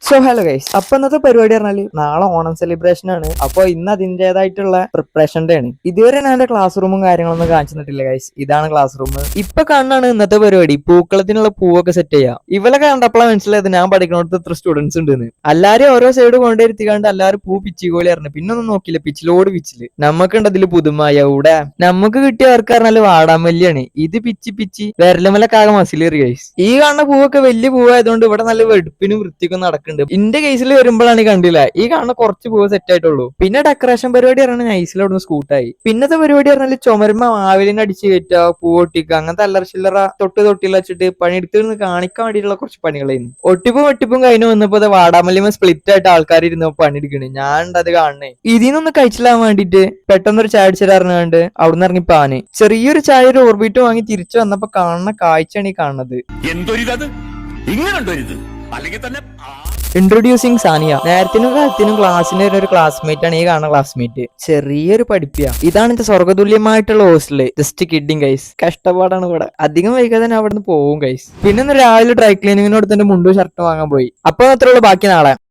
So hello guys, അപ്പൊ ഇന്നത്തെ പരിപാടി പറഞ്ഞാല് നാളെ ഓണം സെലിബ്രേഷൻ ആണ്. അപ്പൊ ഇന്ന് അതിൻ്റെതായിട്ടുള്ള പ്രിപ്പറേഷൻ്റെ ആണ്. ഇതുവരെ ഞാൻ എന്റെ ക്ലാസ് റൂമും കാര്യങ്ങളൊന്നും കാണിച്ചു തന്നിട്ടില്ല ഗൈസ്. ഇതാണ് ക്ലാസ് റൂം. ഇപ്പൊ കാണാണ് ഇന്നത്തെ പരിപാടി. പൂക്കളത്തിനുള്ള പൂവൊക്കെ സെറ്റ് ചെയ്യാം. ഇവളെ കണ്ടപ്പോഴാണ് മനസ്സിലായത് ഞാൻ പഠിക്കുന്നിടത്ത് ഇത്ര സ്റ്റുഡൻസ് ഉണ്ടെന്ന്. എല്ലാരും ഓരോ സൈഡ് കൊണ്ടിരുത്തിക്കാണ്ട് എല്ലാവരും പൂ പിച്ചിക്കോളി പറഞ്ഞു. പിന്നെ ഒന്നും നോക്കില്ല, പിച്ചിലോട് പിച്ചില്. നമുക്കുണ്ട് അതില് പുതുമായ ഇവിടെ നമുക്ക് കിട്ടിയ വർക്ക് പറഞ്ഞാല് വാടാമല്ലിയാണ്. ഇത് പിച്ചി പിച്ചി വിരലുമലക്കാകെ മസിലേറി ഗൈസ്. ഈ കാണുന്ന പൂവൊക്കെ വലിയ പൂവായതുകൊണ്ട് ഇവിടെ നല്ല വെടുപ്പിനും വൃത്തിക്കും നടക്കുന്നുണ്ട്. ഇന്റെ കേസിൽ വരുമ്പോഴാണ് കണ്ടില്ല, ഈ കാണുന്ന കുറച്ച് പൂവ് സെറ്റ് ആയിട്ടുള്ളൂ. പിന്നെ ഡെക്കറേഷൻ പരിപാടി പറഞ്ഞാൽ നൈസിലോട് സ്കൂട്ടായി. പിന്നത്തെ പരിപാടി പറഞ്ഞാൽ ചുമരുമ്പ മാവിലിനെ അടിച്ച് കയറ്റുക, പൂവൊട്ടിക്കുക, അങ്ങനത്തെ അല്ലറ ചില്ലറ തൊട്ടിൽ വെച്ചിട്ട് പണിയെടുത്ത് കാണിക്കാൻ വേണ്ടിയിട്ടുള്ള കുറച്ച് പണികളായിരുന്നു. ഒട്ടിപ്പും വെട്ടിപ്പും കഴിഞ്ഞു വന്നപ്പോ വാടാമല്ലിമ സ്പ്ലിറ്റ് ആയിട്ട് ആൾക്കാർ ഇരുന്ന് പണിയെടുക്കണേ. ഞാൻ അത് കാണണേ. ഇതിനൊന്ന് കഴിച്ചില്ലാൻ വേണ്ടിട്ട് പെട്ടെന്നൊരു ചായ അടിച്ചിട്ട് അവിടുന്ന് ഇറങ്ങി പാന് ചെറിയൊരു ചായ ഒരു ഓർബിറ്റ് വാങ്ങി തിരിച്ചു വന്നപ്പോ കാണുന്ന കാഴ്ചയാണ് ഈ കാണുന്നത്. ഇൻട്രൊഡ്യൂസിങ് സാനിയ. നേരത്തിനും കാലത്തിനും ക്ലാസ്സിന് ഒരു ക്ലാസ്മേറ്റ് ആണ് ഈ കാണുന്ന ക്ലാസ്മേറ്റ്. ചെറിയൊരു പഠിപ്പിയ. ഇതാണ് എന്റെ സ്വർഗതുല്യമായിട്ടുള്ള ഹോസ്റ്റല്. Just kidding guys. കഷ്ടപ്പാടാണ് ഇവിടെ. അധികം വൈകാതെ തന്നെ അവിടെ നിന്ന് പോവും ഗൈസ്. പിന്നെ രാവിലെ ഡ്രൈ ക്ലീനിങ്ങിനോട് തന്നെ മുണ്ടും ഷർട്ടും വാങ്ങാൻ പോയി. അപ്പൊ അത്രയുള്ള ബാക്കി നാളെ.